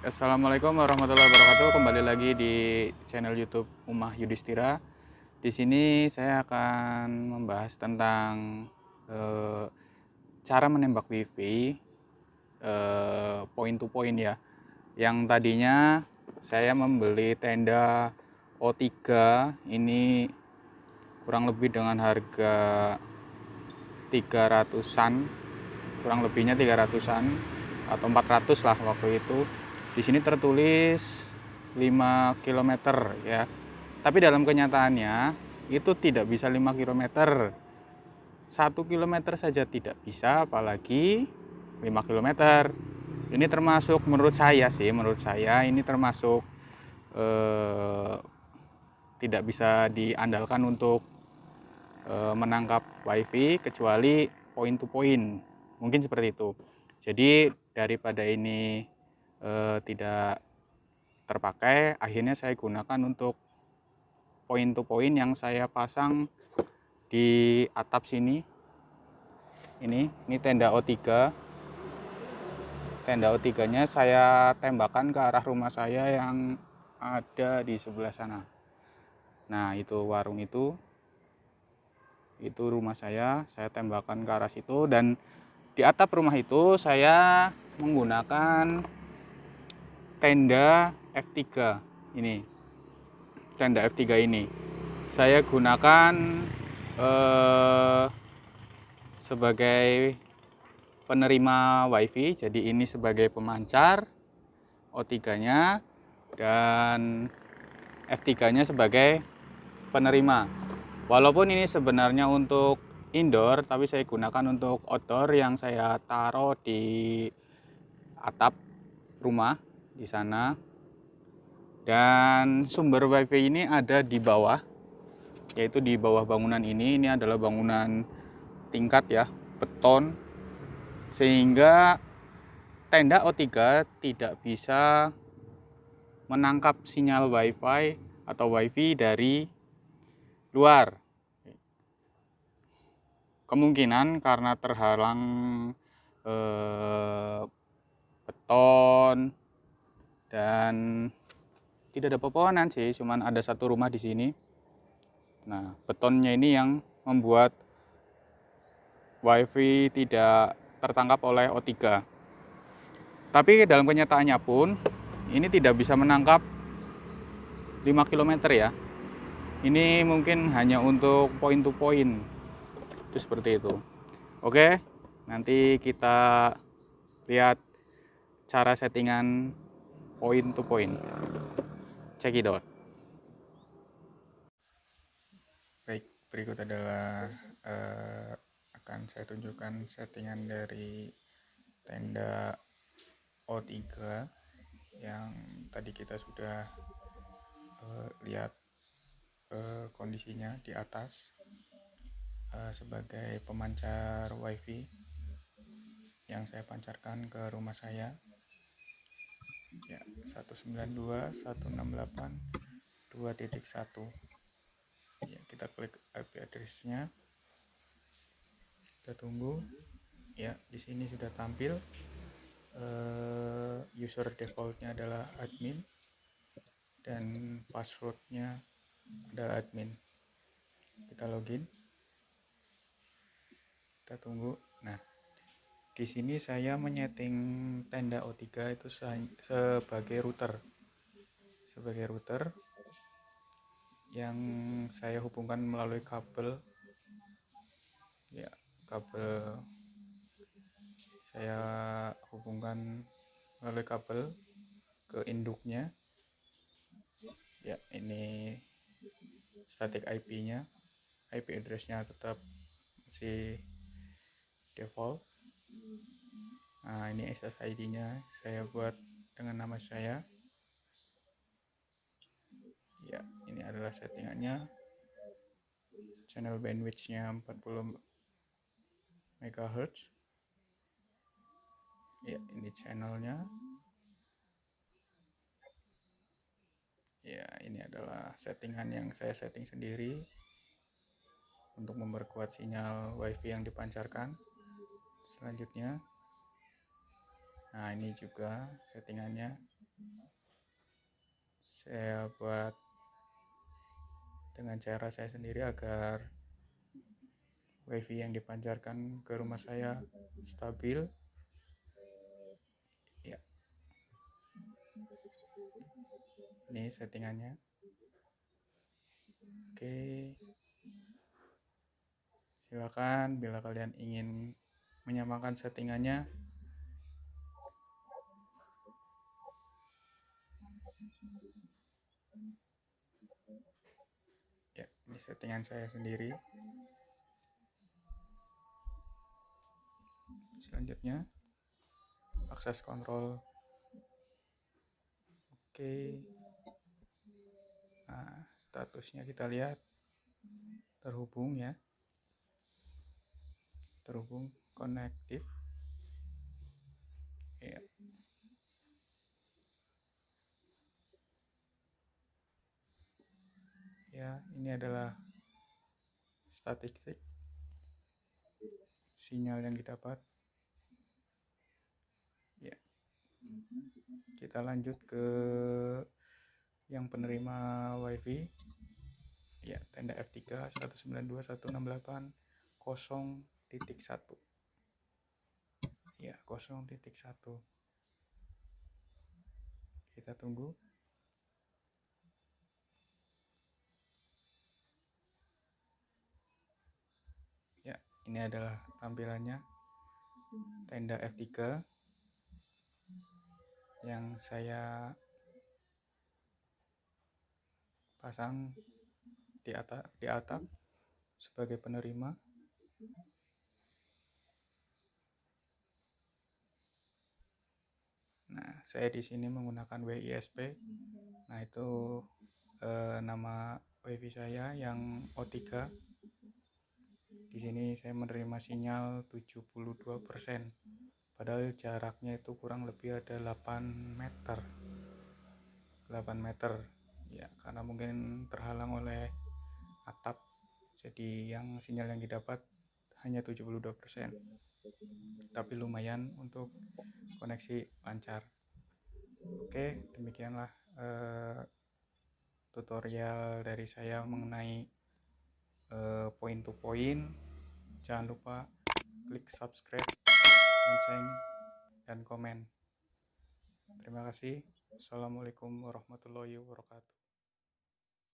Assalamualaikum warahmatullahi wabarakatuh. Kembali lagi di channel YouTube Umah Yudhistira. Di sini saya akan membahas tentang eh, cara menembak wifi point to point ya. Yang tadinya saya membeli tenda O3 ini kurang lebih dengan harga 300-an, kurang lebihnya 300-an atau 400 lah waktu itu. Di sini tertulis 5 km ya. Tapi dalam kenyataannya itu tidak bisa 5 km. 1 km saja tidak bisa, apalagi 5 km. Ini termasuk menurut saya ini termasuk tidak bisa diandalkan untuk menangkap wifi kecuali point to point, mungkin seperti itu. Jadi daripada ini tidak terpakai, akhirnya saya gunakan untuk point to point yang saya pasang di atap sini. Ini tenda O3. Tenda O3-nya saya tembakkan ke arah rumah saya yang ada di sebelah sana. Nah, itu warung itu rumah saya tembakkan ke arah situ, dan di atap rumah itu saya menggunakan tenda F3 ini. Tenda F3 ini saya gunakan sebagai penerima wifi. Jadi ini sebagai pemancar O3-nya dan F3-nya sebagai penerima. Walaupun ini sebenarnya untuk indoor, tapi saya gunakan untuk outdoor yang saya taruh di atap rumah di sana. Dan sumber wifi ini ada di bawah, yaitu di bawah bangunan ini. Ini adalah bangunan tingkat ya, beton, sehingga tenda O3 tidak bisa menangkap sinyal wifi atau wifi dari luar. Kemungkinan karena terhalang beton dan tidak ada pepohonan sih, cuman ada satu rumah di sini. Nah, betonnya ini yang membuat wifi tidak tertangkap oleh O3. Tapi dalam kenyataannya pun ini tidak bisa menangkap 5 km ya. Ini mungkin hanya untuk point to point. Itu seperti itu. Oke, nanti kita lihat cara settingan point to point. Check it out. Baik, berikut adalah akan saya tunjukkan settingan dari tenda O3 yang tadi kita sudah lihat kondisinya di atas sebagai pemancar wifi yang saya pancarkan ke rumah saya ya, 192.168.2.1. ya, kita klik IP address-nya, kita tunggu ya. Di sini sudah tampil user defaultnya adalah admin dan passwordnya adalah admin. Kita login, kita tunggu. Nah, di sini saya menyeting tenda O3 itu sebagai router yang saya hubungkan melalui kabel ya. Kabel saya hubungkan melalui kabel ke induknya ya. Ini static IP-nya, IP address-nya tetap masih default. Nah, ini SSID-nya saya buat dengan nama saya ya. Ini adalah settingannya. Channel bandwidth-nya 40 MHz ya. Ini channelnya ya. Ini adalah settingan yang saya setting sendiri untuk memperkuat sinyal wifi yang dipancarkan. Selanjutnya, nah ini juga settingannya Saya buat dengan cara saya sendiri agar wifi yang dipancarkan ke rumah saya stabil. Ya, ini settingannya. Oke, silakan bila kalian ingin menyamakan settingannya. Ya, ini settingan saya sendiri. Selanjutnya, akses kontrol. Oke. Nah, statusnya kita lihat terhubung ya. Terhubung connected. Ya. Ya, ini adalah statistik sinyal yang didapat. Ya. Kita lanjut ke yang penerima wifi. Ya, tenda F3 192.168.0.1. Ya, 0.1. Kita tunggu. Ya, ini adalah tampilannya tenda F3 yang saya pasang di atap sebagai penerima. Nah, saya di sini menggunakan WISP. Nah, itu nama wifi saya yang O3. Di sini saya menerima sinyal 72%. Padahal jaraknya itu kurang lebih ada 8 meter. 8 meter. Ya, karena mungkin terhalang oleh atap. Jadi yang sinyal yang didapat hanya 72%. Tapi lumayan untuk koneksi lancar. Oke, demikianlah tutorial dari saya mengenai point to point. Jangan lupa klik subscribe, lonceng, dan komen. Terima kasih. Assalamualaikum warahmatullahi wabarakatuh.